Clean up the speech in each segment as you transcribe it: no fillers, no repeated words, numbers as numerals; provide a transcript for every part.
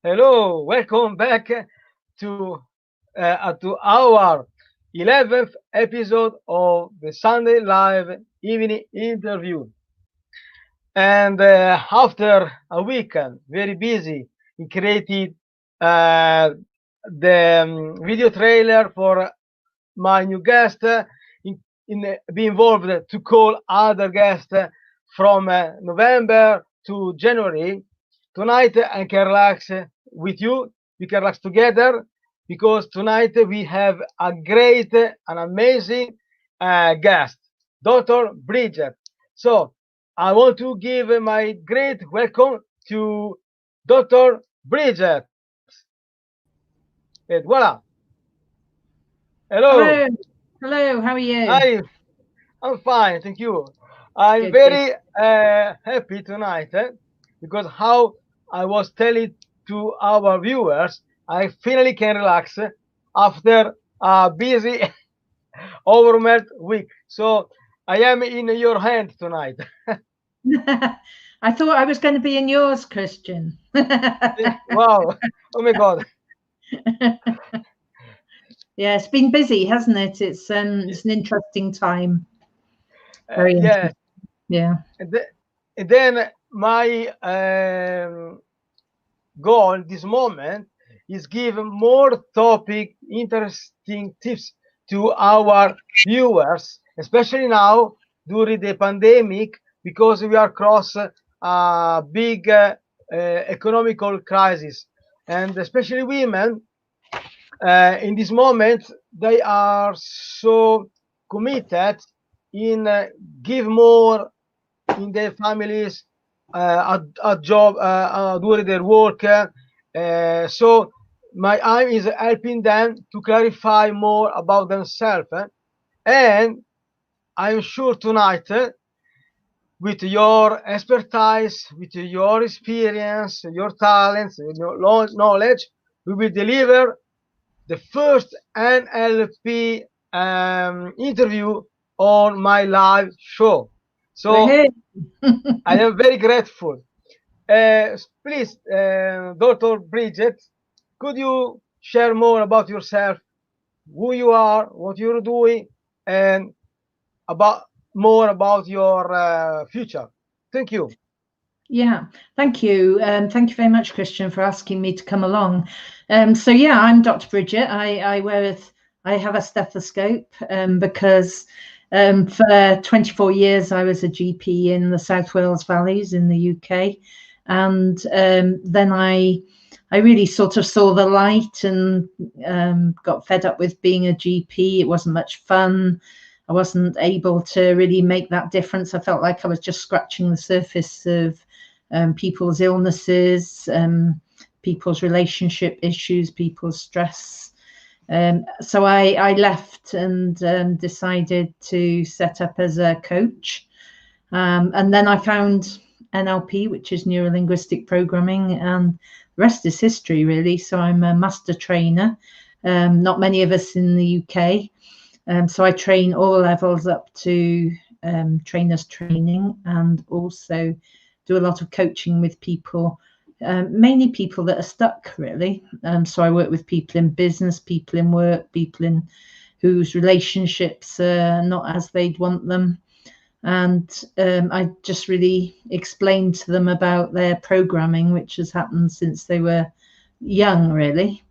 Hello, welcome back to our 11th episode of the Sunday Live Evening Interview. And after a weekend, very busy, we created the video trailer for my new guest, be involved to call other guests from November to January. Tonight I can relax with you. We can relax together because tonight we have a great and amazing guest, Dr. Bridget. So I want to give my great welcome to Dr. Bridget. And voila. Hello. Hello. Hello. How are you? Hi. I'm fine, thank you. I'm Good, good. very happy tonight because how I was telling to our viewers, I finally can relax after a busy, overwhelmed week. So I am in your hand tonight. I thought I was going to be in yours, Christian. Wow! Oh my God! Yeah, it's been busy, hasn't it? It's an interesting time. Very Yes. interesting. Yeah. And then my goal this moment is give more topic interesting tips to our viewers, especially now during the pandemic, because we are across a big economical crisis, and especially women in this moment they are so committed in give more in their families, a job during their work. So my aim is helping them to clarify more about themselves. And I'm sure tonight, with your expertise, with your experience, your talents, your knowledge, we will deliver the first NLP interview on my live show. We're So here. I am very grateful. Please, Dr. Bridget, could you share more about yourself, who you are, what you're doing, and about more about your future? Thank you. Yeah, thank you. Thank you very much, Christian, for asking me to come along. So yeah, I'm Dr. Bridget. I have a stethoscope because for 24 years I was a GP in the South Wales Valleys in the UK, and then I really sort of saw the light and got fed up with being a GP. It wasn't much fun. I wasn't able to really make that difference. I felt like I was just scratching the surface of people's illnesses, people's relationship issues, people's stress. So I left and decided to set up as a coach. And then I found NLP, which is neuro-linguistic programming, and the rest is history, really. So I'm a master trainer. Not many of us in the UK. So I train all levels up to trainers training, and also do a lot of coaching with people, mainly people that are stuck, really. So I work with people in business, people in work, people in whose relationships are not as they'd want them. And I just really explain to them about their programming, which has happened since they were young, really.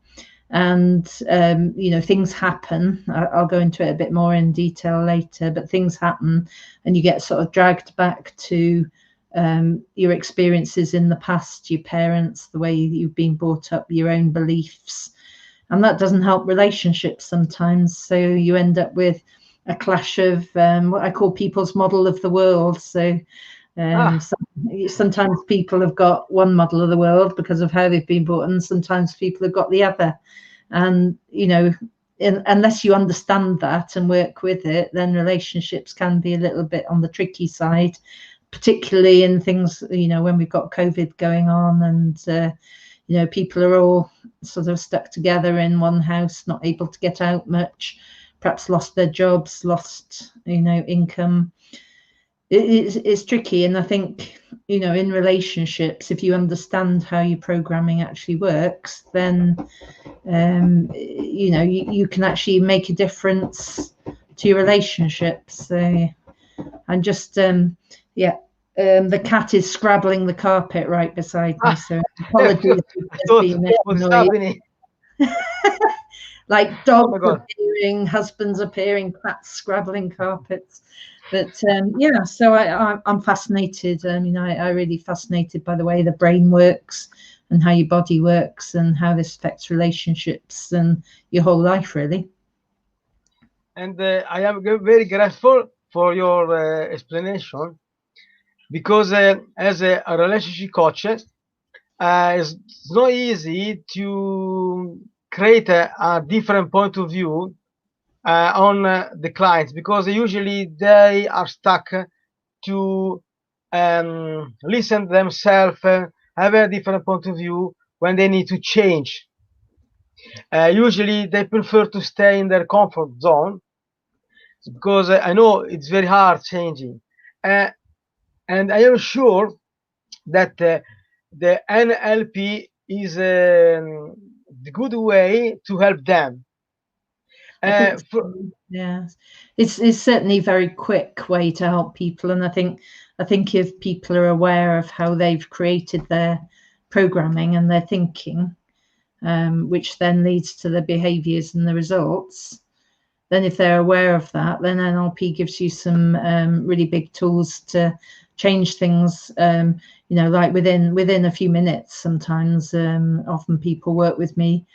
And things happen. I'll go into it a bit more in detail later, but things happen and you get sort of dragged back to your experiences in the past, your parents, the way you've been brought up, your own beliefs, and that doesn't help relationships sometimes. So you end up with a clash of what I call people's model of the world. So sometimes people have got one model of the world because of how they've been brought up, and sometimes people have got the other. And unless you understand that and work with it, then relationships can be a little bit on the tricky side, particularly in things, when we've got COVID going on, and people are all sort of stuck together in one house, not able to get out much, perhaps lost their jobs, lost income. it's tricky. And I think, in relationships, if you understand how your programming actually works, then you can actually make a difference to your relationships. So and just the cat is scrabbling the carpet right beside me, so apologies if I there's thought, been a what is noise. happening? Like Oh my dogs God. appearing, husbands appearing, cats scrabbling carpets. But so I'm fascinated. I really fascinated by the way the brain works and how your body works and how this affects relationships and your whole life, really. And I am very grateful for your explanation, because as a relationship coach, it's not easy to create a different point of view on the clients, because usually they are stuck to listen to themselves, have a different point of view when they need to change. Usually they prefer to stay in their comfort zone, because I know it's very hard changing. Uh, and I am sure that the NLP is the good way to help them. I think, For, yeah, it's certainly a very quick way to help people, and I think if people are aware of how they've created their programming and their thinking, which then leads to the behaviours and the results, then if they're aware of that, then NLP gives you some really big tools to change things. Like within a few minutes. Sometimes, often people work with me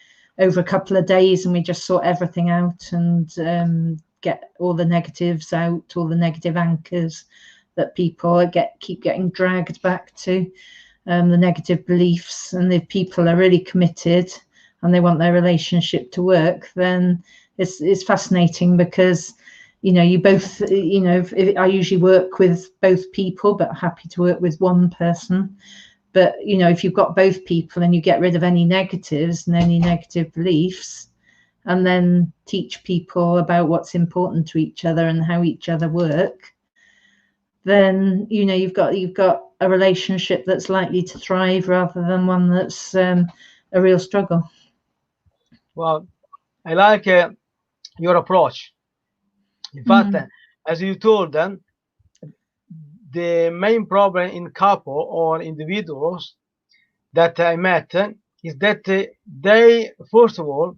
over a couple of days, and we just sort everything out and get all the negatives out, all the negative anchors that people keep getting dragged back to, the negative beliefs. And if people are really committed and they want their relationship to work, then it's fascinating, because you both, I usually work with both people, but happy to work with one person. But if you've got both people and you get rid of any negatives and any negative beliefs, and then teach people about what's important to each other and how each other work, then you've got a relationship that's likely to thrive rather than one that's a real struggle. well, I like your approach. In fact, as you told them, the main problem in couple or individuals that I met is that they, first of all,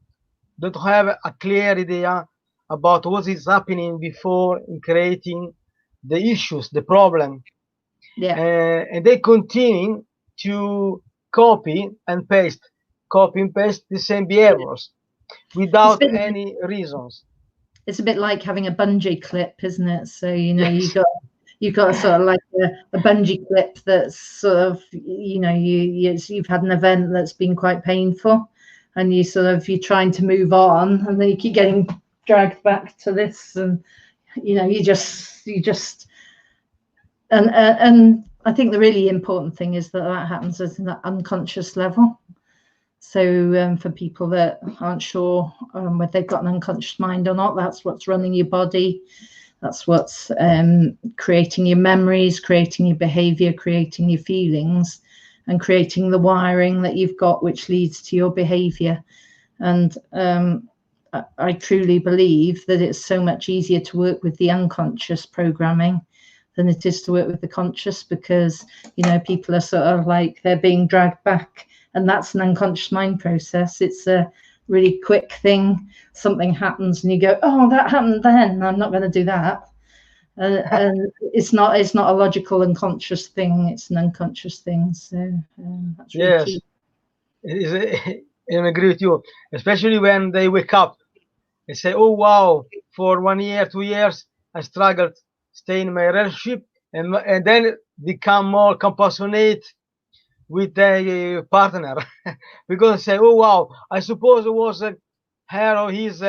don't have a clear idea about what is happening before in creating the issues, the problem. Yeah. And they continue to copy and paste the same behaviors without any reasons. It's a bit like having a bungee clip, isn't it? So Yes. you've got sort of like a bungee clip that's sort of, you've had an event that's been quite painful, and you're trying to move on, and then you keep getting dragged back to this, and you just and I think the really important thing is that happens at an unconscious level. So for people that aren't sure whether they've got an unconscious mind or not, that's what's running your body. That's what's creating your memories, creating your behavior, creating your feelings, and creating the wiring that you've got, which leads to your behavior. And I truly believe that it's so much easier to work with the unconscious programming than it is to work with the conscious, because people are sort of like they're being dragged back, and that's an unconscious mind process. It's a really quick thing. Something happens and you go, oh, that happened then, I'm not going to do that. And it's not a logical and conscious thing, it's an unconscious thing. So that's really Yes, key. I agree with you, especially when they wake up and say, oh wow, for 1 year, 2 years I struggled stay in my relationship, and then become more compassionate with the partner because say, oh wow, I suppose it was her or his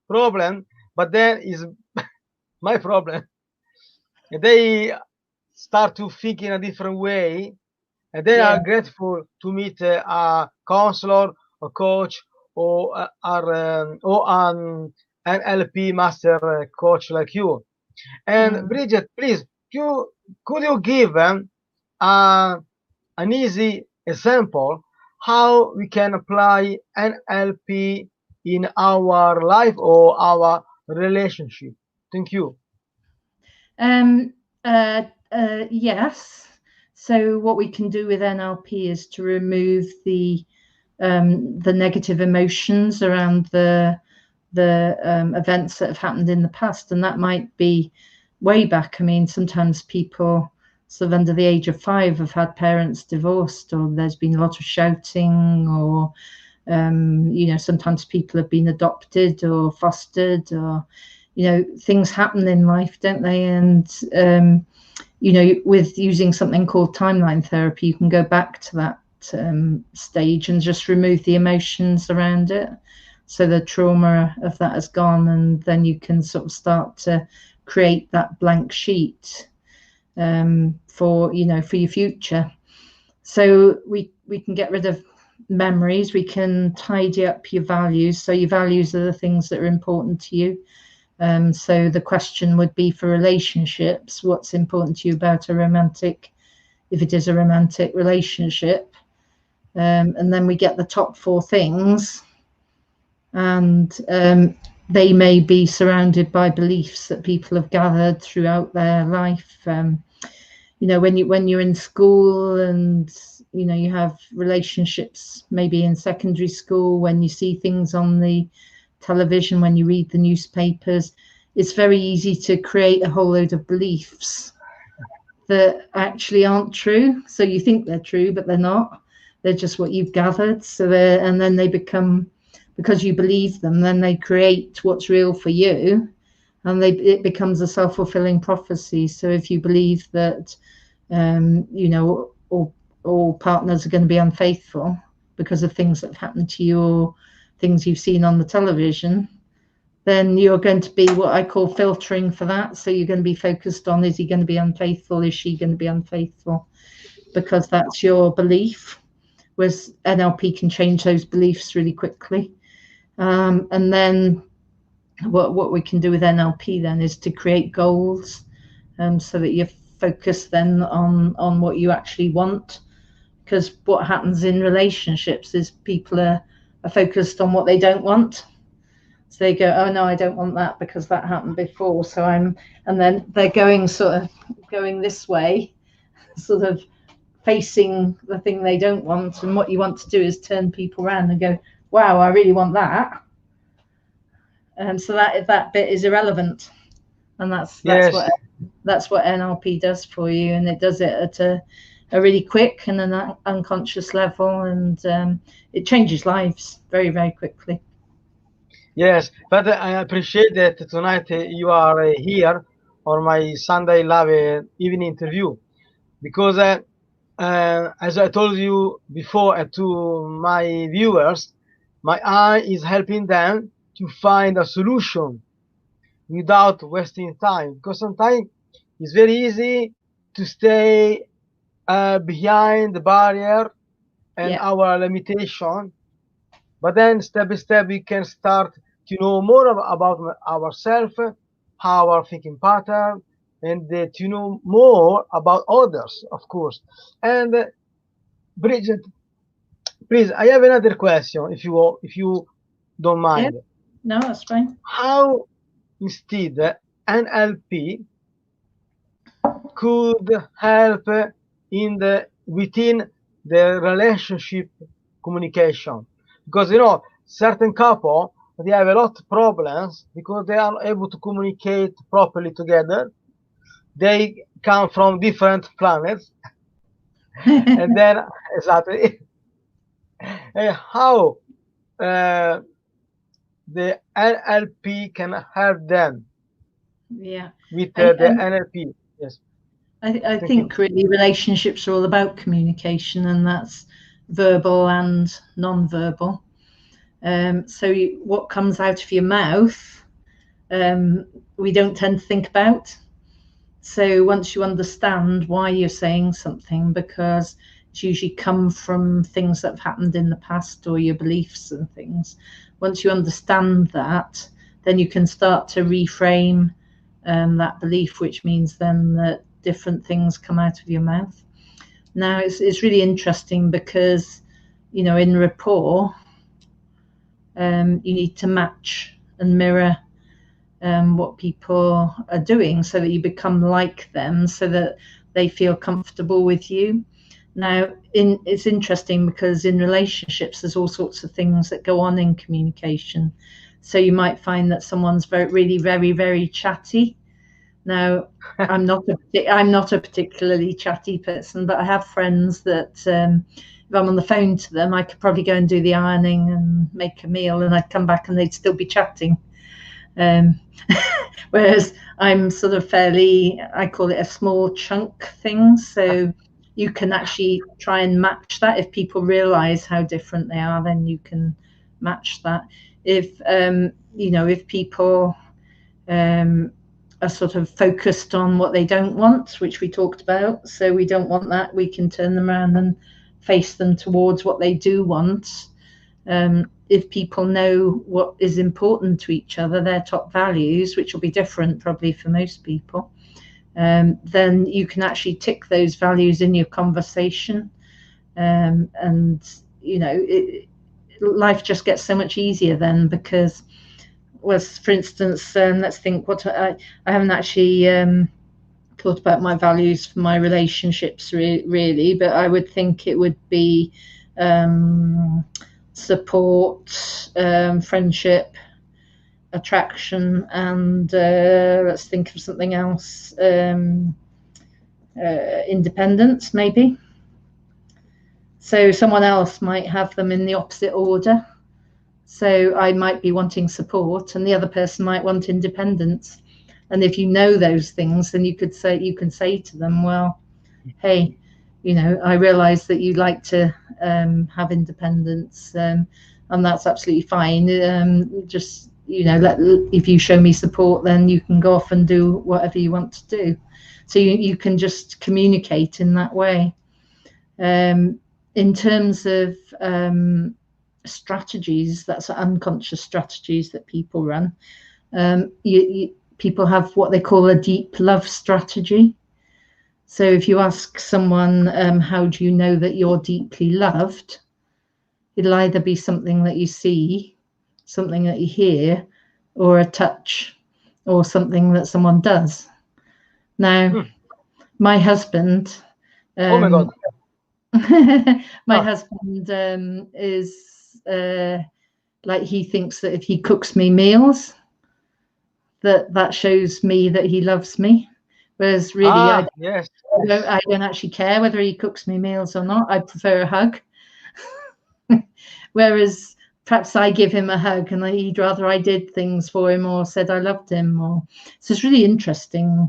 problem, but then is my problem. And they start to think in a different way, and they are grateful to meet a counselor, a coach, or an NLP master coach like you. And Bridget, please could you give an easy example how we can apply NLP in our life or our relationship? Thank you. Um, yes. So what we can do with NLP is to remove the negative emotions around the events that have happened in the past, and that might be way back. I mean, sometimes people sort of under the age of 5 have had parents divorced, or there's been a lot of shouting, or sometimes people have been adopted or fostered, or things happen in life, don't they? And with using something called timeline therapy, you can go back to that stage and just remove the emotions around it, so the trauma of that has gone, and then you can sort of start to create that blank sheet for your future. So we can get rid of memories, we can tidy up your values. So your values are the things that are important to you. So the question would be, for relationships, what's important to you about a romantic, if it is a romantic relationship? And then we get the top 4 things, and they may be surrounded by beliefs that people have gathered throughout their life. When you're in school, and you have relationships maybe in secondary school, when you see things on the television, when you read the newspapers, it's very easy to create a whole load of beliefs that actually aren't true. So you think they're true, but they're not. They're just what you've gathered. And then they become, because you believe them, then they create what's real for you, and it becomes a self-fulfilling prophecy. So if you believe that all partners are going to be unfaithful because of things that have happened to you, or things you've seen on the television, then you're going to be what I call filtering for that. So you're going to be focused on, is he going to be unfaithful? Is she going to be unfaithful? Because that's your belief. Whereas NLP can change those beliefs really quickly. And then what we can do with NLP then is to create goals, so that you're focused then on what you actually want. Because what happens in relationships is people are focused on what they don't want. So they go, oh no, I don't want that because that happened before. And then they're going this way, sort of facing the thing they don't want. And what you want to do is turn people around and go, wow, I really want that. And so that bit is irrelevant. And that's Yes. what NLP does for you. And it does it at a really quick and an unconscious level, and it changes lives very, very quickly. Yes, but I appreciate that tonight you are here on my Sunday Love evening interview, because as I told you before to my viewers, my eye is helping them to find a solution without wasting time, because sometimes it's very easy to stay behind the barrier and our limitation, but then step by step we can start to know more about ourselves, our thinking pattern, and to know more about others, of course. And Bridget, please, I have another question, if you don't mind. Yeah. No, that's fine. How instead NLP could help within the relationship communication? Because certain couple, they have a lot of problems because they are able to communicate properly together. They come from different planets, and then exactly how the NLP can help them. Yeah. With the NLP. Yes. I think really relationships are all about communication, and that's verbal and non-verbal. So what comes out of your mouth, we don't tend to think about. So once you understand why you're saying something, because it's usually come from things that have happened in the past, or your beliefs and things. Once you understand that, then you can start to reframe that belief, which means then that different things come out of your mouth. Now, it's really interesting because, you know, in rapport, you need to match and mirror what people are doing so that you become like them, so that they feel comfortable with you. Now, it's interesting because in relationships, there's all sorts of things that go on in communication. So you might find that someone's really, very, very chatty. Now, I'm not a particularly chatty person, but I have friends that if I'm on the phone to them, I could probably go and do the ironing and make a meal, and I'd come back and they'd still be chatting. Whereas I'm sort of fairly, I call it a small chunk thing. So you can actually try and match that. If people realize how different they are, then you can match that. If you know, if people are sort of focused on what they don't want, which we talked about, so we don't want that, we can turn them around and face them towards what they do want. If people know what is important to each other, their top values, which will be different probably for most people, then you can actually tick those values in your conversation, and you know, life just gets so much easier then, because, well, for instance, let's think what I haven't actually thought about my values for my relationships really, but I would think it would be support, friendship, attraction, and let's think of something else, independence maybe. So someone else might have them in the opposite order. So I might be wanting support and the other person might want independence. And if you know those things, then you can say to them, well, hey, you know, I realize that you like to have independence, and that's absolutely fine. Just, you know, if you show me support, then you can go off and do whatever you want to do. So you can just communicate in that way. In terms of strategies, that's unconscious strategies that people run. People have what they call a deep love strategy. So if you ask someone, how do you know that you're deeply loved? It'll either be something that you see, something that you hear, or a touch, or something that someone does. Now, my husband, oh my God. my husband is like, he thinks that if he cooks me meals, that shows me that he loves me. Whereas really, I don't actually care whether he cooks me meals or not. I prefer a hug. Whereas perhaps I give him a hug and he'd rather I did things for him or said I loved him. So it's really interesting,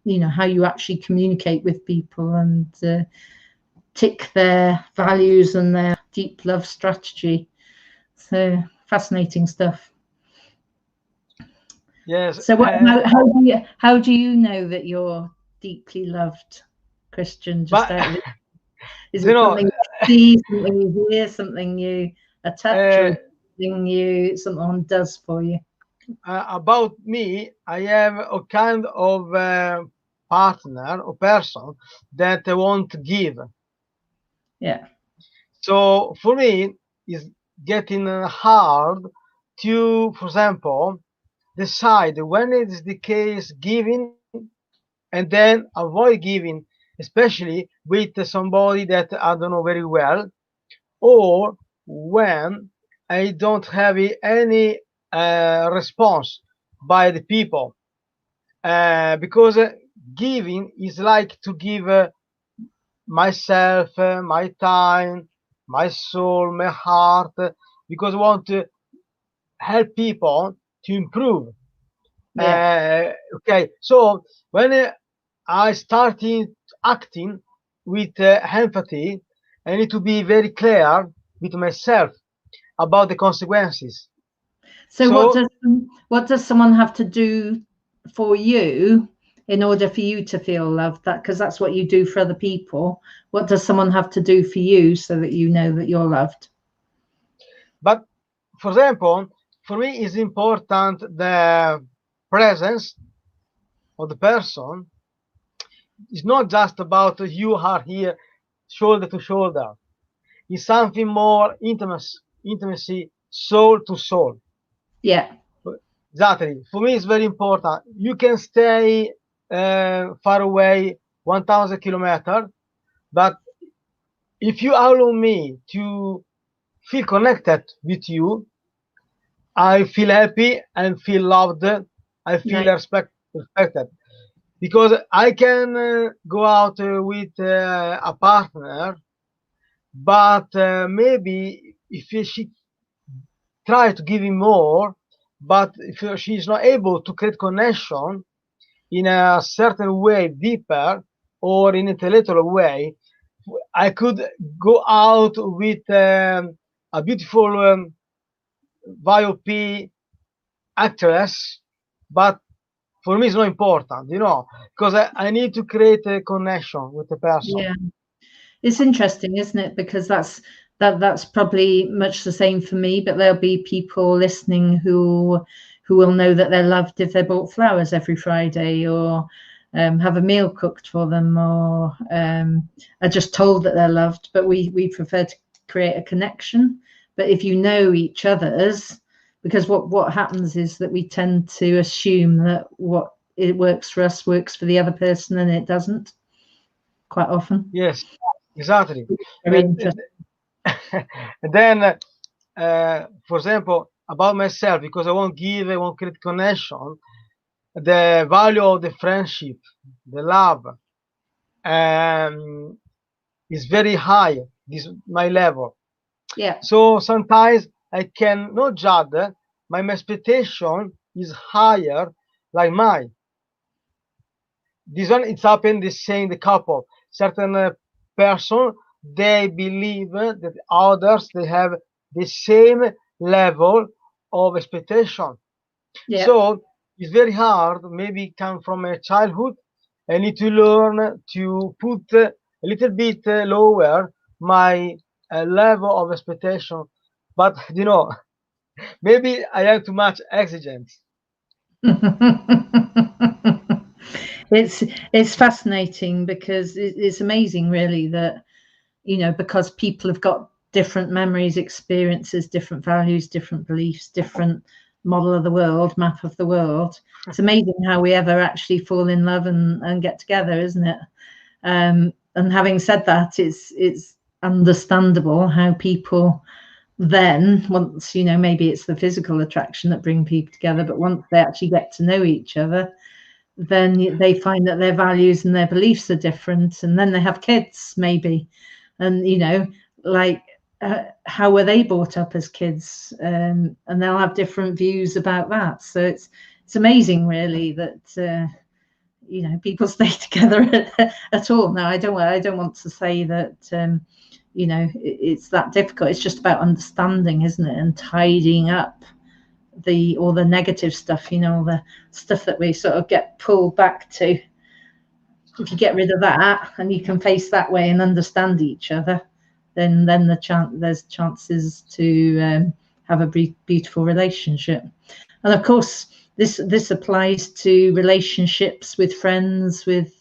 you know, how you actually communicate with people and tick their values and their deep love strategy. So fascinating stuff. Yes. So how do you know that you're deeply loved, Christian? Just out of it, is it something you see, something you hear, something you touch, or something someone does for you? About me, I have a kind of partner or person that I want to give. Yeah. So for me, it's getting hard to, for example, decide when it is the case giving and then avoid giving, especially with somebody that I don't know very well, or when I don't have any response by the people, because giving is like to give myself, my time, my soul, my heart, because I want to help people to improve. Okay, so when I started acting with empathy, I need to be very clear with myself about the consequences. So what does someone have to do for you in order for you to feel loved? That, because that's what you do for other people. What does someone have to do for you so that you know that you're loved? But for example, for me it's important the presence of the person it's not just about you are here shoulder to shoulder. It's something more intimacy, soul to soul. Yeah. Exactly. For me, it's very important. You can stay far away, 1,000 kilometers, but if you allow me to feel connected with you, I feel happy and feel loved. I feel Right. respected because I can go out with a partner, but maybe if she try to give him more, but if she is not able to create connection in a certain way, deeper or in intellectual way, I could go out with a beautiful VOP actress, but for me it's not important, because I need to create a connection with the person. Yeah. It's interesting, isn't it? Because that's probably much the same for me, but there'll be people listening who will know that they're loved if they're bought flowers every Friday, or have a meal cooked for them, or are just told that they're loved. But we prefer to create a connection. But if you know each other's, because what happens is that we tend to assume that what it works for us works for the other person, and it doesn't quite often. Yes, exactly. Very And, interesting. and then, for example, about myself, because I won't create connection, the value of the friendship, the love, is very high. This my level. Yeah. So sometimes I can not judge. My expectation is higher, like mine. This one, it's happened the same. The couple, certain person, they believe that others they have the same level of expectation. Yeah. So it's very hard. Maybe come from a childhood. I need to learn to put a little bit lower my level of expectation. But maybe I have too much exigence. It's fascinating because it's amazing, really, that because people have got different memories, experiences, different values, different beliefs, different model of the world, map of the world. It's amazing how we ever actually fall in love and get together, isn't it? And having said that, it's understandable how people then, once maybe it's the physical attraction that bring people together, but once they actually get to know each other, then they find that their values and their beliefs are different, and then they have kids maybe, and like how were they brought up as kids, and they'll have different views about that. So it's amazing, really, that people stay together at all. Now, I don't want to say that it's that difficult. It's just about understanding, isn't it, and tidying up all the negative stuff, all the stuff that we sort of get pulled back to. If you get rid of that and you can face that way and understand each other, then there's chances to have a beautiful relationship. And of course, this applies to relationships with friends, with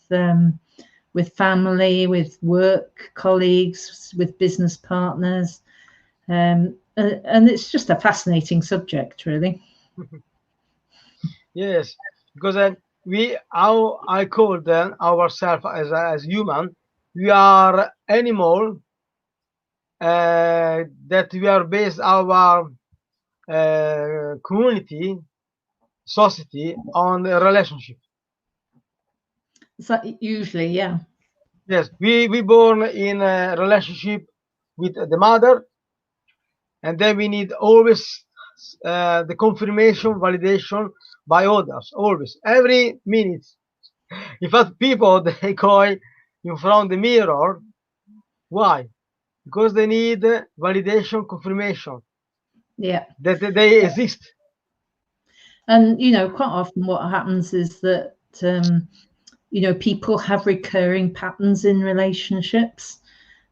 family, with work colleagues, with business partners, and it's just a fascinating subject, really. Yes, because how I call them ourselves as human, we are animal that we are based our community, society on a relationship. So usually, yeah. Yes, we born in a relationship with the mother, and then we need always the confirmation, validation by others, always, every minute. In fact, people they go in front of the mirror. Why? Because they need validation, confirmation Yeah. that they exist. And quite often what happens is that people have recurring patterns in relationships,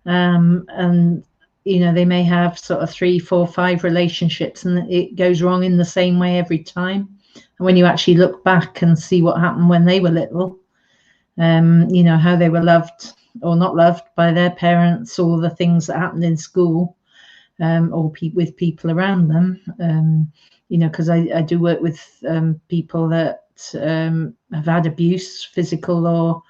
and they may have sort of 3, 4, 5 relationships, and it goes wrong in the same way every time. And when you actually look back and see what happened when they were little, you know, how they were loved or not loved by their parents, or the things that happened in school, or with people around them. You know, because I do work with people that have had abuse, physical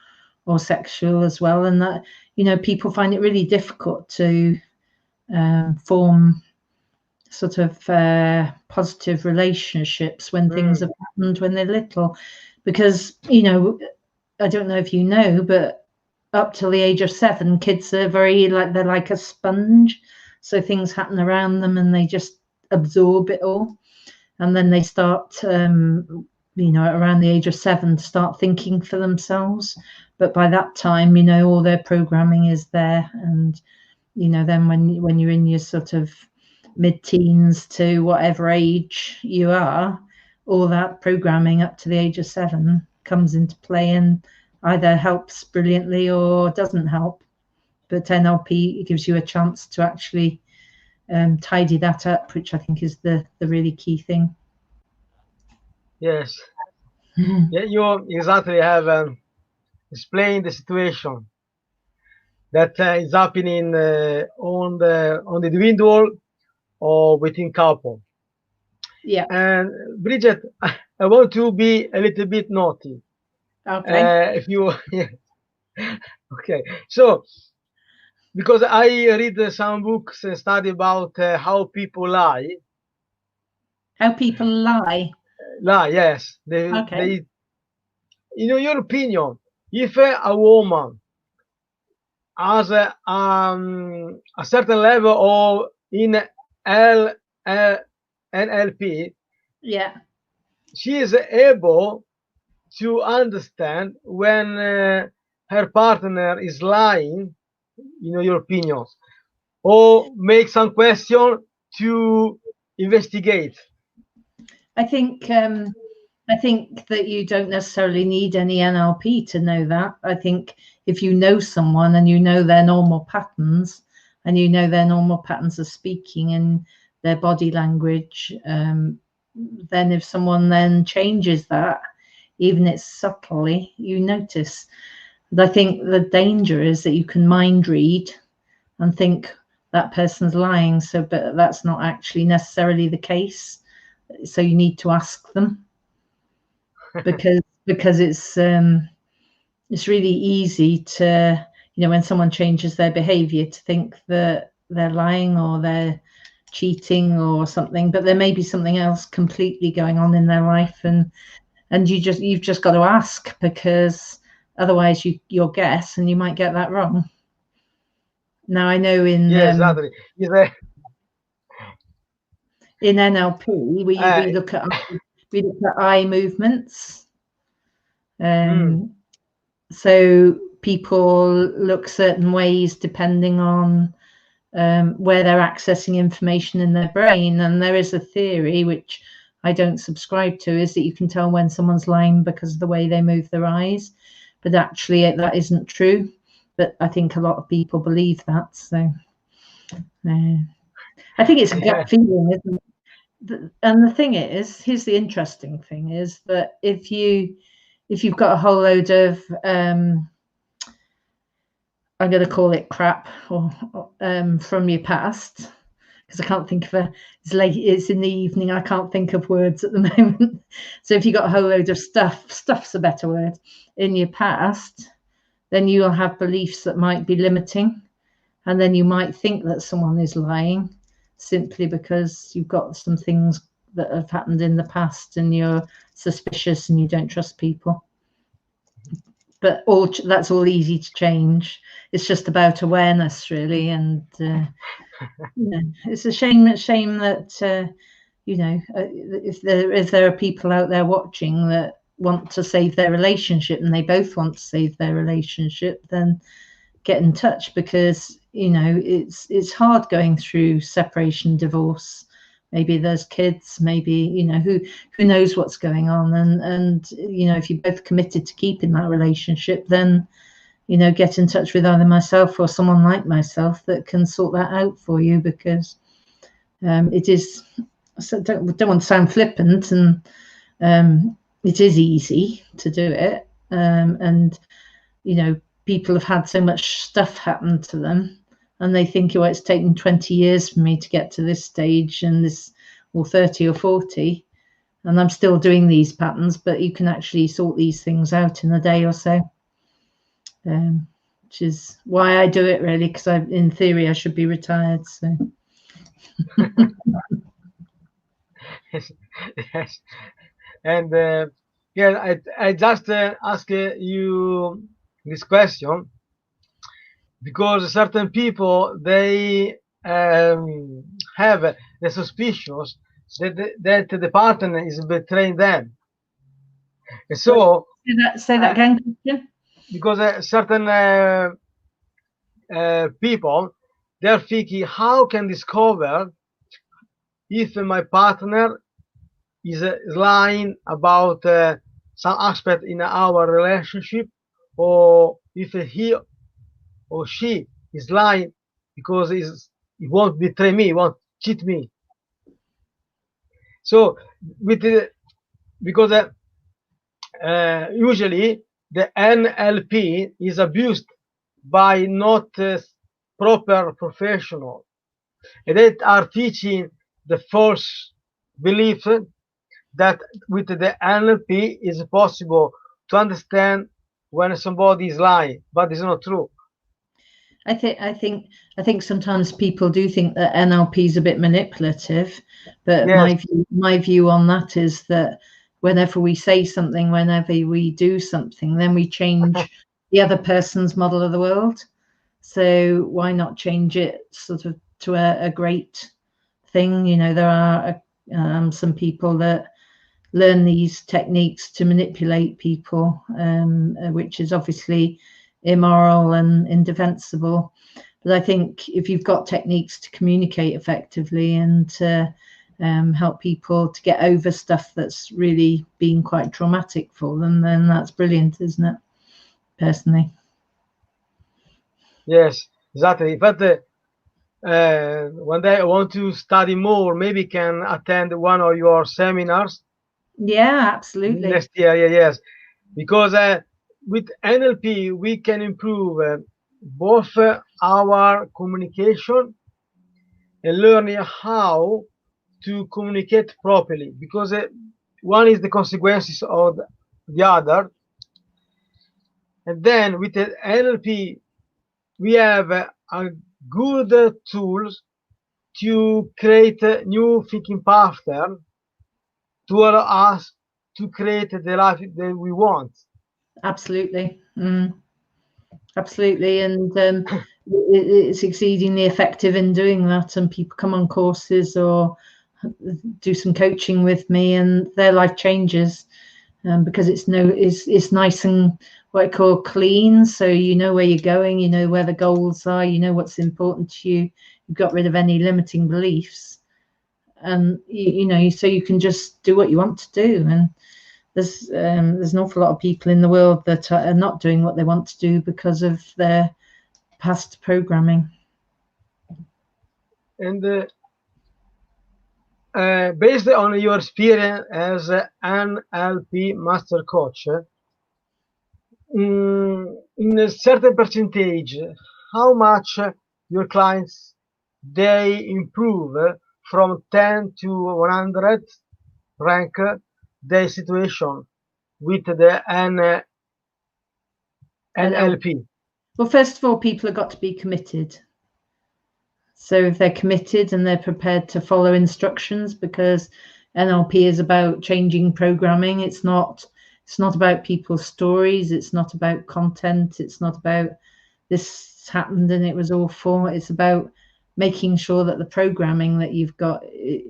or sexual as well, and that, you know, people find it really difficult to form sort of positive relationships when things have happened when they're little, because, you know, I don't know if you know, but up till the age of 7, kids are they're like a sponge. So things happen around them and they just absorb it all. And then they start, you know, around the age of 7, start thinking for themselves. But by that time, you know, all their programming is there. And, you know, then when you're in your sort of mid-teens to whatever age you are, all that programming up to the age of 7 comes into play and either helps brilliantly or doesn't help. But NLP gives you a chance to actually tidy that up, which I think is the really key thing. Yes. Yeah, you exactly have explained the situation that is happening on the individual or within couple. Yeah. And Bridget, I want to be a little bit naughty. Okay. If you, yeah. Okay. So, because I read some books and study about how people lie. How people lie. Lie, yes. Okay. In your opinion, if a woman has a certain level of in NLP, Yeah. she is able to understand when her partner is lying, your opinions, or make some question to investigate. I think that you don't necessarily need any NLP to know that. I think if you know someone and you know their normal patterns and you know their normal patterns of speaking and their body language, then if someone then changes that, even it's subtly, you notice. And I think the danger is that you can mind read and think that person's lying, but that's not actually necessarily the case. So you need to ask them, because it's really easy to, you know, when someone changes their behavior, to think that they're lying or they're cheating or something, but there may be something else completely going on in their life, and you've just got to ask, because otherwise you'll guess and you might get that wrong. Now I know in Exactly. in NLP we look at eye movements. So people look certain ways depending on where they're accessing information in their brain. And there is a theory, which I don't subscribe to, is that you can tell when someone's lying because of the way they move their eyes. But actually that isn't true. But I think a lot of people believe that. So I think it's a gut feeling, isn't it? And the thing is, here's the interesting thing, is that if you've got a whole load of I'm going to call it crap, or from your past, because I can't think of it's late, it's in the evening, I can't think of words at the moment. So if you've got a whole load of stuff's a better word, in your past, then you'll have beliefs that might be limiting, and then you might think that someone is lying simply because you've got some things that have happened in the past and you're suspicious and you don't trust people. But that's all easy to change. It's just about awareness, really. And you know, it's a shame that you know, if there are people out there watching that want to save their relationship, and they both want to save their relationship, then get in touch, because, you know, it's hard going through separation, divorce. Maybe there's kids, maybe, you know, who knows what's going on, and you know, if you're both committed to keeping that relationship, then, you know, get in touch with either myself or someone like myself that can sort that out for you, because it is, so don't want to sound flippant, and it is easy to do it, and people have had so much stuff happen to them, and they think, oh, it's taken 20 years for me to get to this stage, and this, or 30 or 40, and I'm still doing these patterns. But you can actually sort these things out in a day or so, which is why I do it, really, because in theory I should be retired. So Yes. And yeah, I just ask you this question because certain people, they have the suspicions that the partner is betraying them. And so say that again, Christian. because certain people, they're thinking, how can discover if my partner is lying about some aspect in our relationship, or if he or she is lying because he won't betray me, he won't cheat me. So because usually the NLP is abused by not proper professional, and they are teaching the false belief that with the NLP is possible to understand when somebody is lying, but it's not true. I think sometimes people do think that NLP is a bit manipulative, but Yes. my view on that is that whenever we say something, whenever we do something, then we change the other person's model of the world. So why not change it sort of to a great thing? There are some people that learn these techniques to manipulate people, which is obviously immoral and indefensible. But I think if you've got techniques to communicate effectively and to help people to get over stuff that's really been quite traumatic for them, then that's brilliant, isn't it? Personally. Yes, exactly. But one day I want to study more, maybe can attend one of your seminars Yeah, absolutely. next year. Yeah, yes, because with NLP we can improve both our communication and learning how to communicate properly, because one is the consequences of the other. And then with the NLP we have a good tools to create a new thinking pattern to allow us to create the life that we want. Absolutely. Absolutely. And it's exceedingly effective in doing that. And people come on courses or do some coaching with me, and their life changes because it's nice and what I call clean. So you know where you're going, you know where the goals are, you know what's important to you. You've got rid of any limiting beliefs, and so you can just do what you want to do. And there's an awful lot of people in the world that are not doing what they want to do because of their past programming. And based on your experience as an NLP Master Coach, in a certain percentage, how much your clients they improve from 10 to 100 rank their situation with the NLP? Well, first of all, people have got to be committed. So if they're committed and they're prepared to follow instructions, because NLP is about changing programming. It's not about people's stories. It's not about content. It's not about this happened and it was awful. It's about making sure that the programming that you've got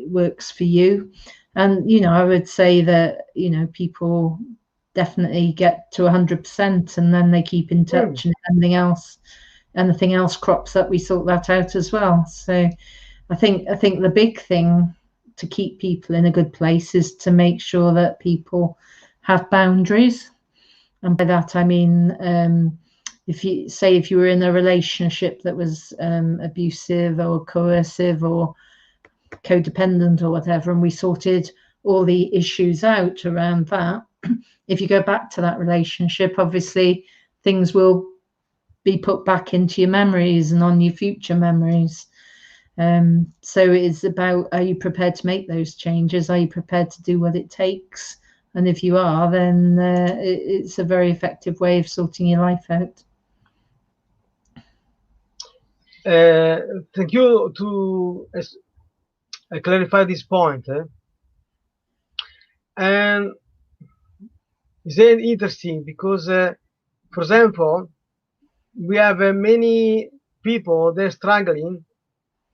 works for you. And, I would say that, people definitely get to 100% and then they keep in touch, and anything else crops up, we sort that out as well. So I think the big thing to keep people in a good place is to make sure that people have boundaries. And by that I mean, if you were in a relationship that was abusive or coercive or codependent or whatever, and we sorted all the issues out around that, if you go back to that relationship, obviously things will be put back into your memories and on your future memories. So it's about, are you prepared to make those changes? Are you prepared to do what it takes? And if you are, then it's a very effective way of sorting your life out. Thank you to clarify this point. And it's very interesting because, for example, we have many people they're struggling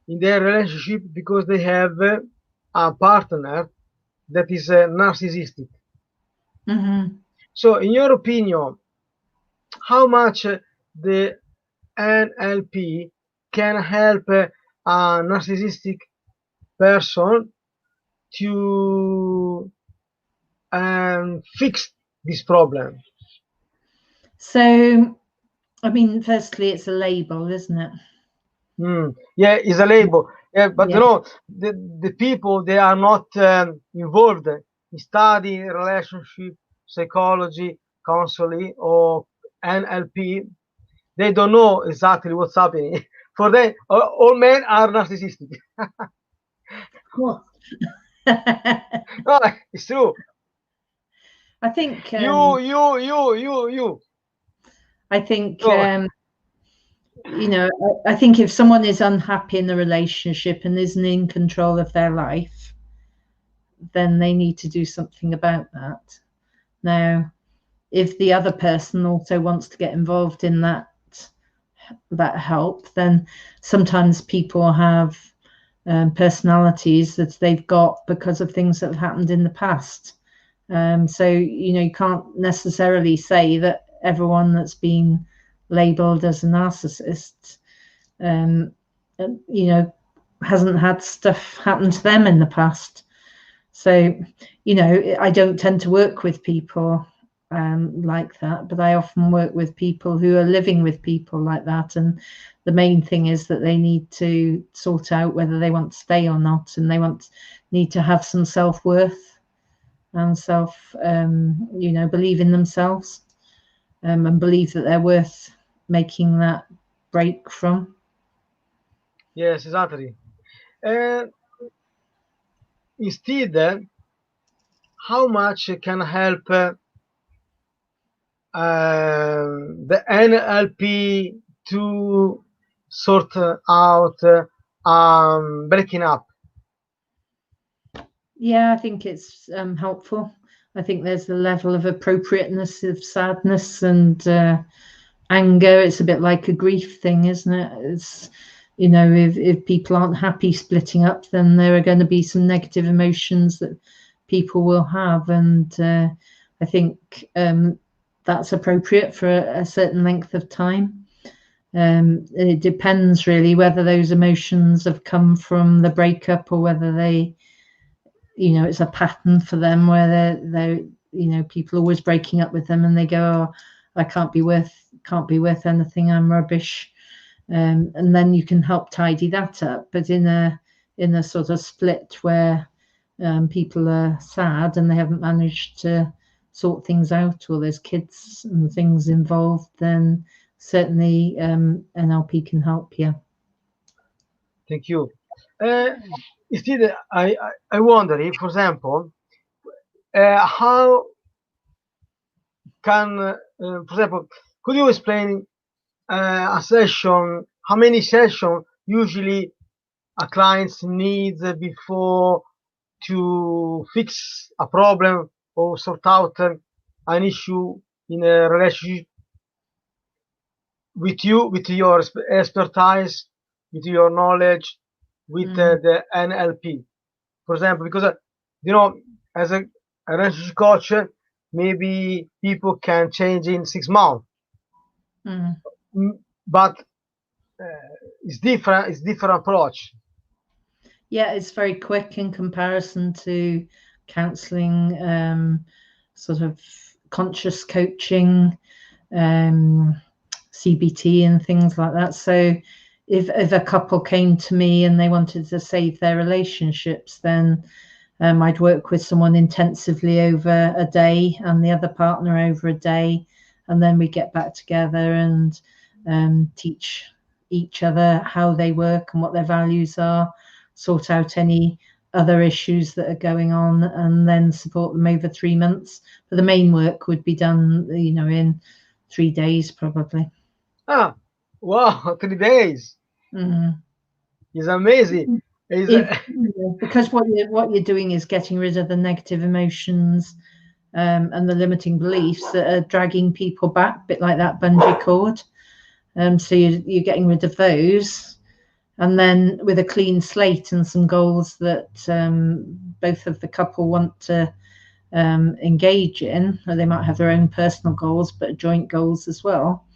in their relationship because they have a partner that is narcissistic. Mm-hmm. So, in your opinion, how much the NLP can help a narcissistic person to fix this problem? So, I mean, firstly, it's a label, isn't it? Yeah, it's a label. Yeah, but Yeah. you know, the people they are not involved in study, relationship, psychology, counseling, or NLP. They don't know exactly what's happening. For them, all men are narcissistic. What? No, it's true. I think You. I think So, you know, I think if someone is unhappy in the relationship and isn't in control of their life, then they need to do something about that. Now, if the other person also wants to get involved in that help, then sometimes people have personalities that they've got because of things that have happened in the past. So, you know, you can't necessarily say that everyone that's been labeled as a narcissist, you know, hasn't had stuff happen to them in the past. So, you know, I don't tend to work with people like that, but I often work with people who are living with people like that. And the main thing is that they need to sort out whether they want to stay or not, and they need to have some self-worth and you know, believe in themselves, and believe that they're worth making that break from. yes, exactly. And instead, how much can help the NLP to sort out breaking up? Yeah, I think it's helpful. I think there's a level of appropriateness of sadness and anger. It's a bit like a grief thing, isn't it? It's, you know, if people aren't happy splitting up, then there are going to be some negative emotions that people will have. And I think that's appropriate for a certain length of time. It depends really whether those emotions have come from the breakup or whether they, you know, it's a pattern for them where they're you know, people always breaking up with them and they go, oh, I can't be worth anything, I'm rubbish. And then you can help tidy that up. But in a sort of split where people are sad and they haven't managed to sort things out, or there's kids and things involved, then certainly NLP can help you. Thank you. Instead, I wonder if, for example, how can, for example, could you explain a session, how many sessions usually a client needs before to fix a problem or sort out an issue in a relationship with you, with your expertise, with your knowledge, with the NLP, for example, because you know, as a relationship coach, maybe people can change in 6 months, but it's different. It's different approach. Yeah, it's very quick in comparison to counseling, sort of conscious coaching, CBT and things like that. So if a couple came to me and they wanted to save their relationships, then I'd work with someone intensively over a day and the other partner over a day, and then we get back together and teach each other how they work and what their values are, sort out any other issues that are going on, and then support them over 3 months. But the main work would be done, in 3 days probably. Ah, wow, 3 days is amazing. Because what you're doing is getting rid of the negative emotions and the limiting beliefs that are dragging people back, a bit like that bungee cord. So you're getting rid of those, and then with a clean slate and some goals that both of the couple want to engage in, or they might have their own personal goals, but joint goals as well,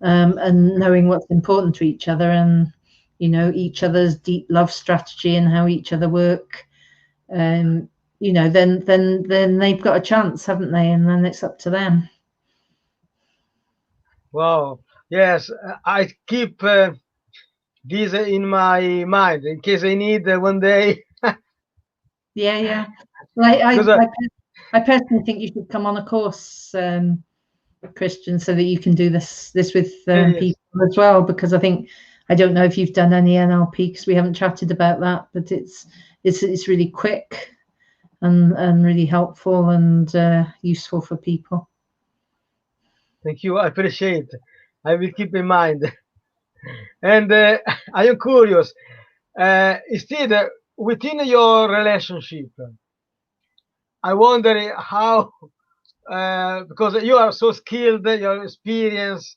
and knowing what's important to each other, and each other's deep love strategy and how each other work. Then they've got a chance, haven't they? And then it's up to them. Wow. Yes, I keep this in my mind in case I need one day. Yeah. Well, I personally think you should come on a course, Christian, so that you can do this with Yes. people as well. Because I don't know if you've done any NLP, because we haven't chatted about that, but it's really quick and really helpful and useful for people. Thank you. I appreciate. I will keep in mind. And I am curious. Instead, within your relationship, I wonder how, because you are so skilled, your experience,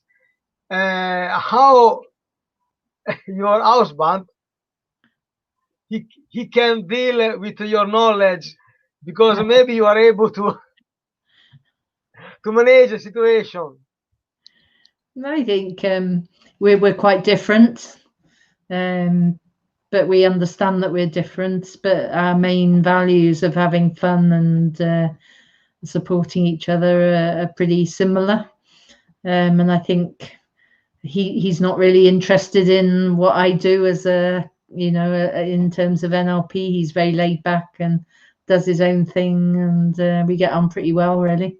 how your husband he can deal with your knowledge, because maybe you are able to manage a situation. I think we're quite different, but we understand that we're different. But our main values of having fun and supporting each other are pretty similar. And I think he's not really interested in what I do as in terms of NLP. He's very laid back and does his own thing, and we get on pretty well, really.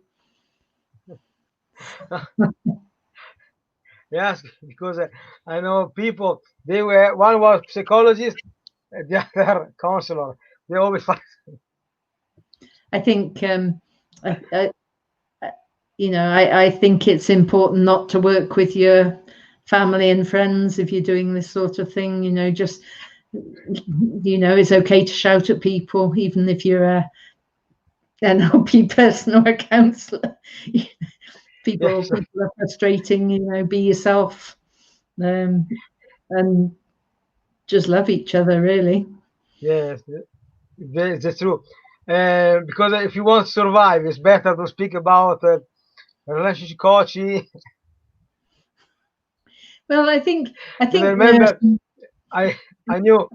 Yes, because I know people. One was psychologist, the other counselor. They always fight. I think I think it's important not to work with your family and friends if you're doing this sort of thing. It's okay to shout at people, even if you're a NLP person or a counsellor. People are frustrating. Be yourself, and just love each other, really. Yes, that's true. Because if you want to survive, it's better to speak about relationship coaching. Well, I think I remember I knew.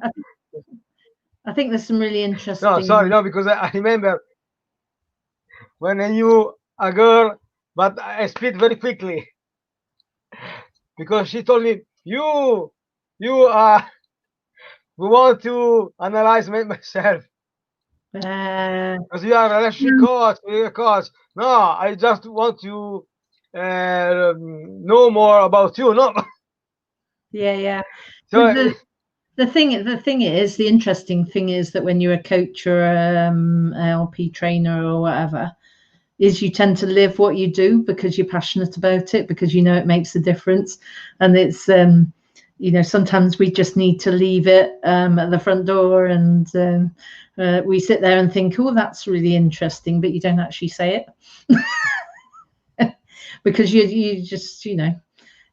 I think there's some really interesting. No, sorry, no, because I remember when I knew a girl, but I speak very quickly because she told me, "You, we want to analyze myself because you are a relationship coach, you're a coach. No, I just want to know more about you." No. Yeah. So the interesting thing is that when you're a coach or NLP trainer or whatever, is you tend to live what you do because you're passionate about it, because it makes a difference. And it's sometimes we just need to leave it at the front door, and we sit there and think, oh, that's really interesting, but you don't actually say it because you just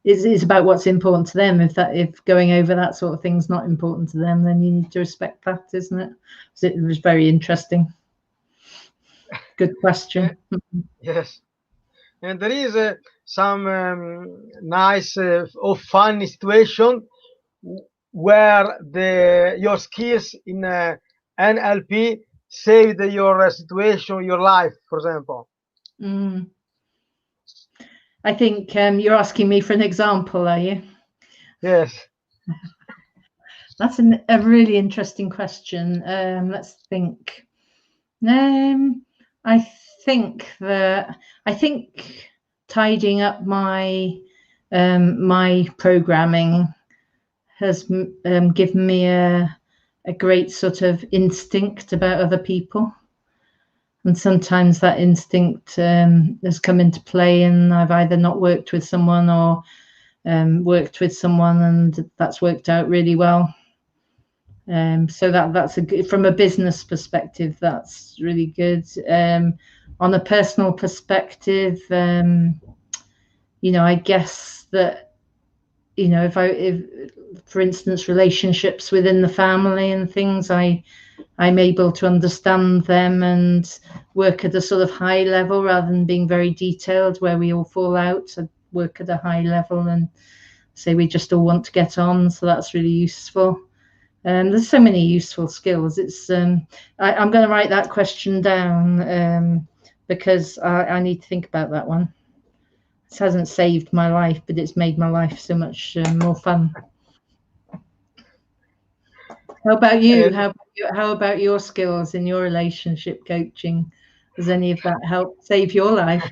it's about what's important to them. If going over that sort of thing's not important to them, then you need to respect that, isn't it? So it was very interesting. Good question. yes, and there is some nice or funny situation where your skills in NLP saved your situation, your life, for example. I think you're asking me for an example, are you? Yes. That's a really interesting question. Let's think. I think tidying up my my programming has given me a great sort of instinct about other people. And sometimes that instinct has come into play, and I've either not worked with someone or worked with someone, and that's worked out really well. So that's from a business perspective, that's really good. On a personal perspective, I guess that, if for instance, relationships within the family and things, I'm able to understand them and work at a sort of high level rather than being very detailed where we all fall out. I work at a high level and say we just all want to get on. So that's really useful. There's so many useful skills. It's I'm going to write that question down because I need to think about that one. It hasn't saved my life, but it's made my life so much more fun. How about you? How about your skills in your relationship coaching? Does any of that help save your life?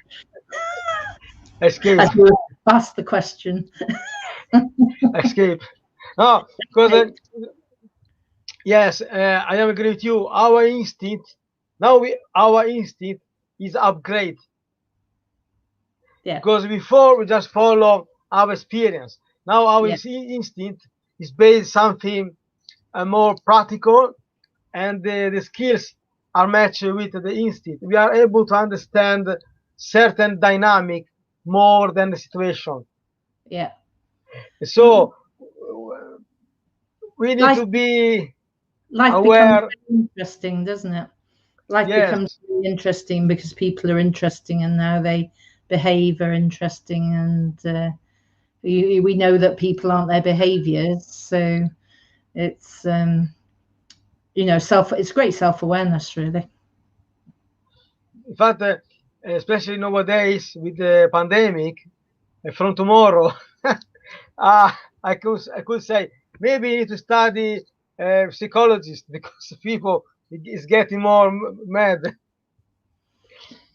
Escape. Ask the question. Escape. No, because yes, I am agree with you. Our instinct is upgrade. Yeah. Because before we just follow our experience. Now our instinct is based something more practical, and the skills are matched with the instinct. We are able to understand certain dynamic more than the situation. Yeah. So we need to be aware. Becomes interesting, doesn't it? Life becomes really interesting because people are interesting, and how they behave are interesting, and we know that people aren't their behaviors. So it's it's great self-awareness, really. In fact, especially nowadays with the pandemic, from tomorrow, I could say maybe you need to study psychologist, because people is getting more mad.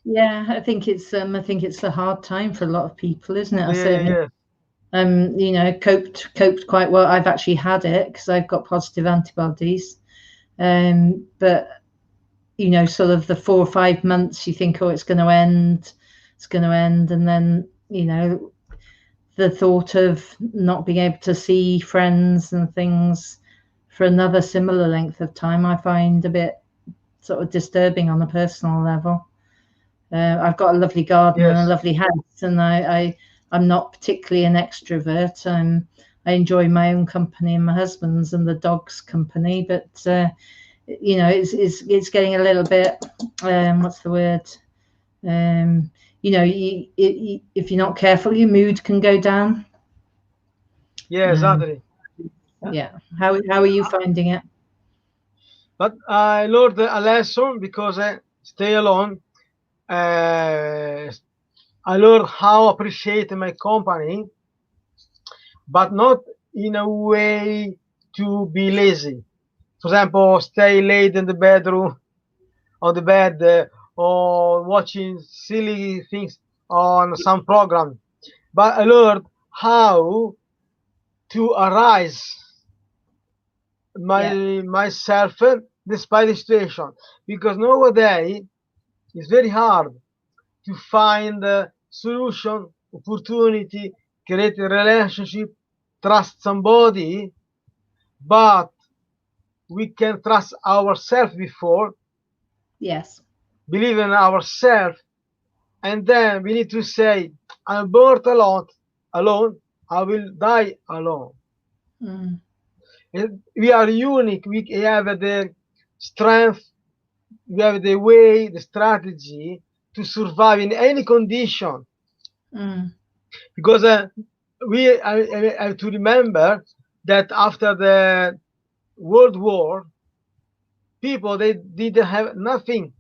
Yeah, I think it's a hard time for a lot of people, isn't it? I certainly coped quite well. I've actually had it because I've got positive antibodies, but sort of the 4 or 5 months you think, oh, it's going to end, and then the thought of not being able to see friends and things for another similar length of time, I find a bit sort of disturbing on a personal level. I've got a lovely garden and a lovely house, and I'm not particularly an extrovert. I enjoy my own company and my husband's and the dog's company, but it's getting a little bit what's the word? If you're not careful, your mood can go down. Yeah, exactly. Yeah. How are you finding it? But I learned a lesson because I stay alone. I learned how to appreciate my company, but not in a way to be lazy. For example, stay late in the bedroom, on the bed, or watching silly things on some program. But I learned how to arise myself despite the situation, because nowadays it's very hard to find a solution, opportunity, create a relationship, trust somebody, but we can trust ourselves before. Yes. Believe in ourselves, and then we need to say, I'm born alone, I will die alone. We are unique. We have the strength, we have the way, the strategy to survive in any condition. Because I have to remember that after the World War, people, they didn't have nothing,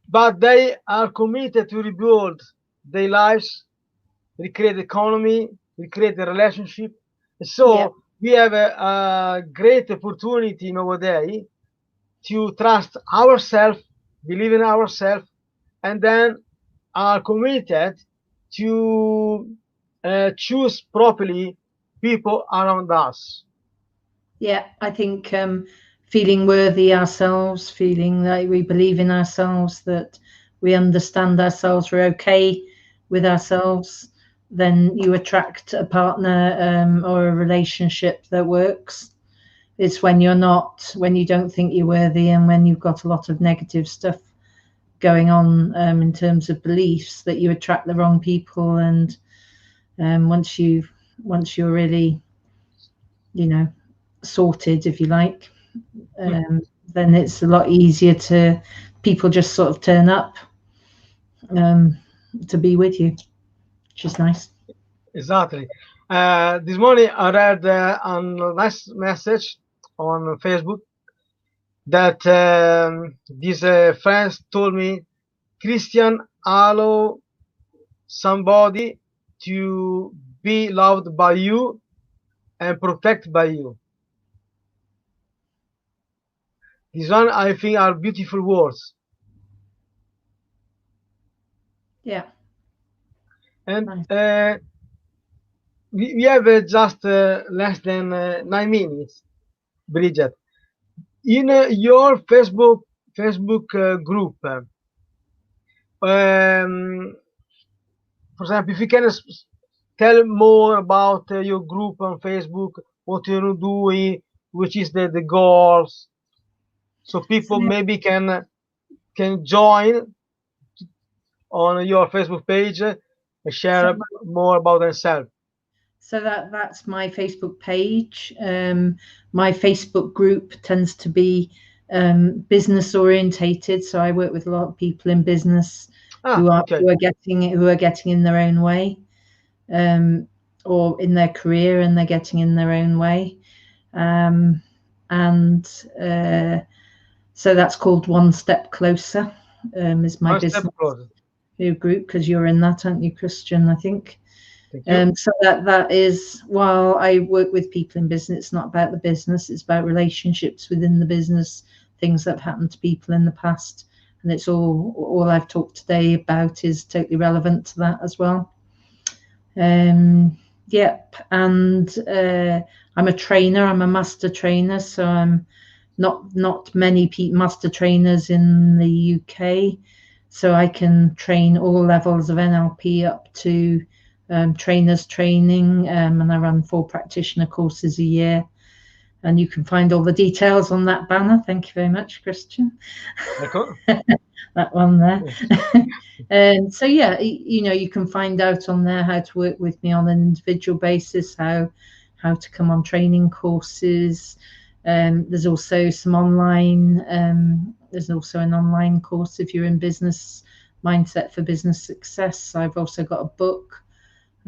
but they are committed to rebuild their lives, recreate the economy, recreate the relationship. So we have a great opportunity nowadays to trust ourselves, believe in ourselves, and then are committed to choose properly people around us. Yeah, I think feeling worthy ourselves, feeling that we believe in ourselves, that we understand ourselves, we're okay with ourselves, then you attract a partner or a relationship that works. It's when you're not, when you don't think you're worthy, and when you've got a lot of negative stuff going on in terms of beliefs, that you attract the wrong people. And once you're really, sorted, if you like, then it's a lot easier to people just sort of turn up to be with you, which is nice. Exactly. This morning I read a nice message on Facebook that these friends told me, Christian, allow somebody to be loved by you and protected by you. This one I think are beautiful words. Yeah. And Nice. we have just less than 9 minutes, Bridget. In your Facebook group, for example, if you can tell more about your group on Facebook, what you're doing, which is the goals, so So, people maybe can join on your Facebook page and so, share more about themselves. so that's my Facebook page. My Facebook group tends to be business orientated, so I work with a lot of people in business Ah, who are okay. getting in their own way, um, or in their career, and they're getting in their own way. Um, and So that's called One Step Closer, is my One step business closer. group, because you're in that, aren't you, Christian? I think. Thank you. So that is, while I work with people in business, it's not about the business, it's about relationships within the business, things that have happened to people in the past. And it's all I've talked today about is totally relevant to that as well. Yep. And I'm a trainer, I'm a master trainer. So I'm not many master trainers in the UK. So I can train all levels of NLP up to trainers training, and I run 4 practitioner courses a year. And you can find all the details on that banner. Thank you very much, Christian. That one there. And so, yeah, you can find out on there how to work with me on an individual basis, how to come on training courses. There's also some online. There's also an online course if you're in business mindset for business success. I've also got a book.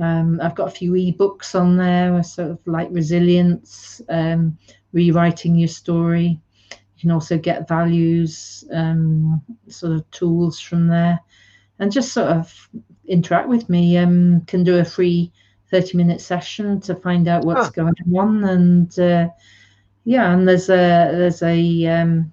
I've got a few ebooks on there, sort of like resilience, rewriting your story. You can also get values, sort of tools from there, and just sort of interact with me. Can do a free 30-minute session to find out what's going on, and yeah, and there's a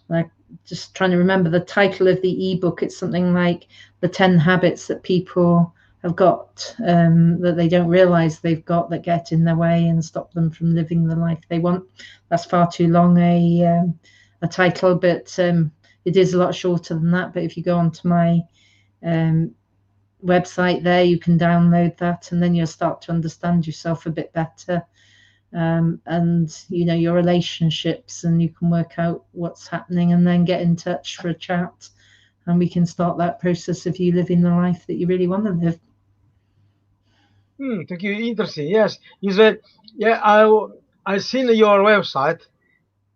like, just trying to remember the title of the ebook. It's something like the 10 habits that people have got, that they don't realize they've got, that get in their way and stop them from living the life they want. That's far too long a title, but it is a lot shorter than that. But if you go onto my website there, you can download that, and then you'll start to understand yourself a bit better, and your relationships, and you can work out what's happening, and then get in touch for a chat, and we can start that process of you living the life that you really want to live. Thank you. Interesting. Yes, is yeah. I seen your website.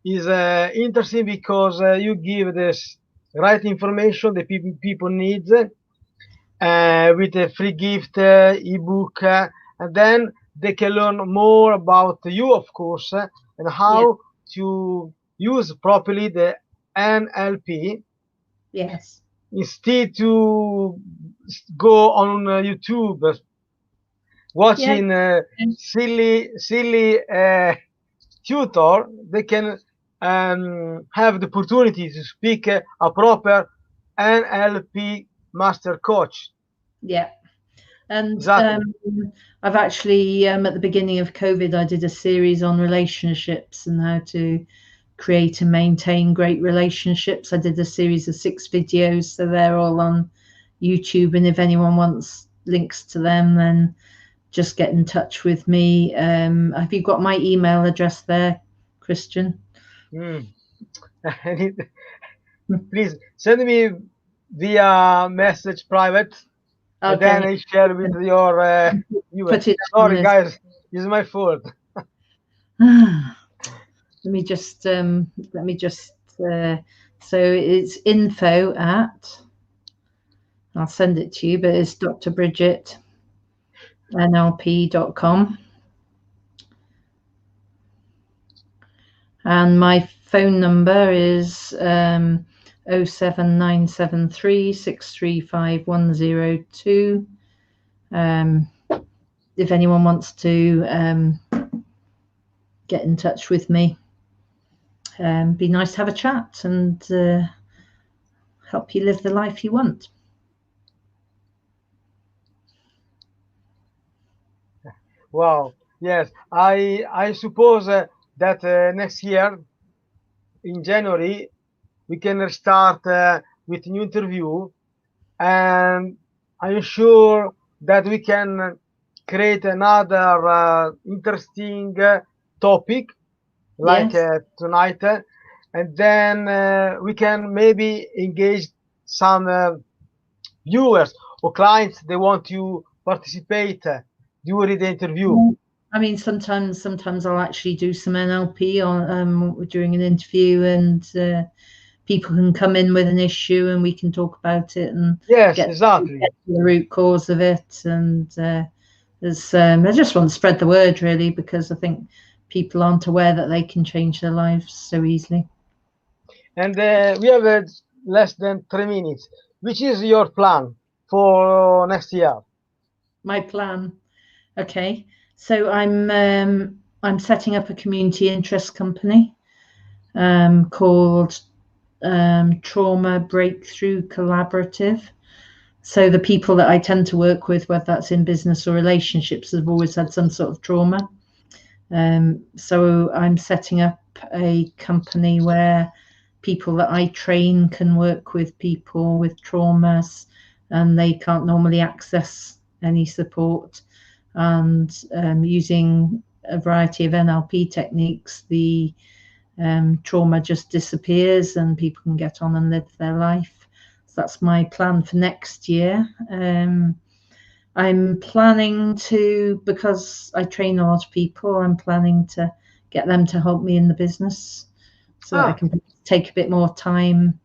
Is interesting because you give this right information that people need with a free gift ebook, and then they can learn more about you, of course, and Yeah. how to use properly the NLP Yes. instead to go on YouTube Yeah. watching silly tutor. They can have the opportunity to speak a proper NLP Master Coach. Yeah. And Exactly. I've actually, at the beginning of COVID, I did a series on relationships and how to create and maintain great relationships. I did a series of 6 videos, so they're all on YouTube. And if anyone wants links to them, then just get in touch with me. Have you got my email address there, Christian? Mm. Please send me via message private, and then Okay. I share with your viewers. Put it on Sorry, this. guys, it's my fault. Let me just so it's info at, I'll send it to you, but it's Dr Bridget NLP.com, and my phone number is 07973 635 102. If anyone wants to get in touch with me, be nice to have a chat and help you live the life you want. Wow. Yes, I suppose that next year in January we can start with new interview, and I'm sure that we can create another interesting topic like Yes. tonight, and then we can maybe engage some viewers or clients they want to participate during the interview. I mean, sometimes I'll actually do some NLP on during an interview, and people can come in with an issue, and we can talk about it and Yes, get exactly. to the root cause of it. And I just want to spread the word, really, because I think people aren't aware that they can change their lives so easily. And we have less than 3 minutes. Which is your plan for next year? My plan. Okay, so I'm setting up a community interest company called Trauma Breakthrough Collaborative. So the people that I tend to work with, whether that's in business or relationships, have always had some sort of trauma. So I'm setting up a company where people that I train can work with people with traumas, and they can't normally access any support. And using a variety of NLP techniques, the trauma just disappears and people can get on and live their life. So that's my plan for next year. I'm planning to, because I train a lot of people, I'm planning to get them to help me in the business so that I can take a bit more time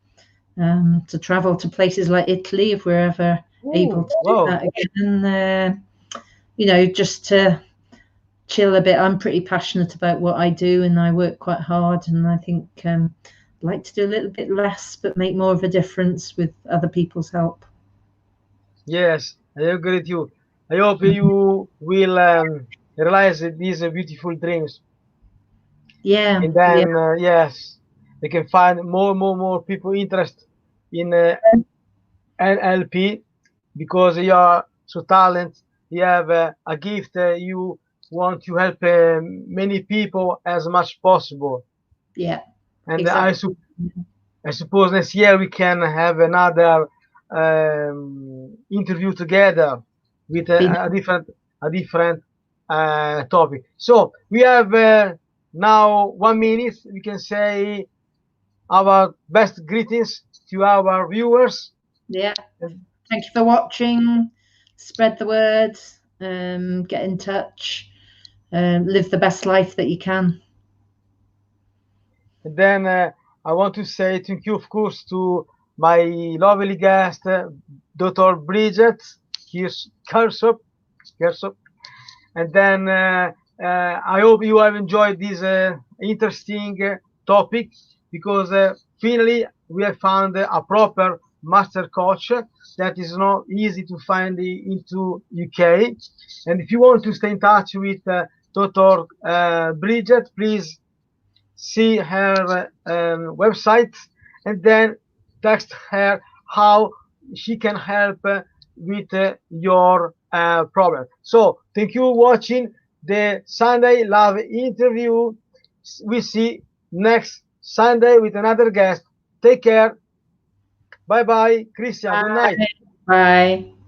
to travel to places like Italy if we're ever able to do that again. Just to chill a bit. I'm pretty passionate about what I do, and I work quite hard, and I think I'd like to do a little bit less but make more of a difference with other people's help. Yes, I agree with you. I hope you will realize these beautiful dreams, Yeah, and yeah, then yes, they can find more people interested in NLP because you are so talented. You have a gift. You want to help many people as much possible. yeah, And exactly. I suppose next year we can have another interview together with a different topic. So we have now 1 minute. We can say our best greetings to our viewers. Yeah. Thank you for watching. Spread the word. Get in touch. Live the best life that you can. And then I want to say thank you, of course, to my lovely guest, Dr. Bridget Kirsop. And then I hope you have enjoyed this interesting topic because finally we have found a proper master coach that is not easy to find into UK. And if you want to stay in touch with Dr. Bridget, please see her website and then text her how she can help with your problem. So thank you for watching the Sunday Love interview. We see next Sunday with another guest. Take care. Bye bye, Christian. Good night. Bye. Bye.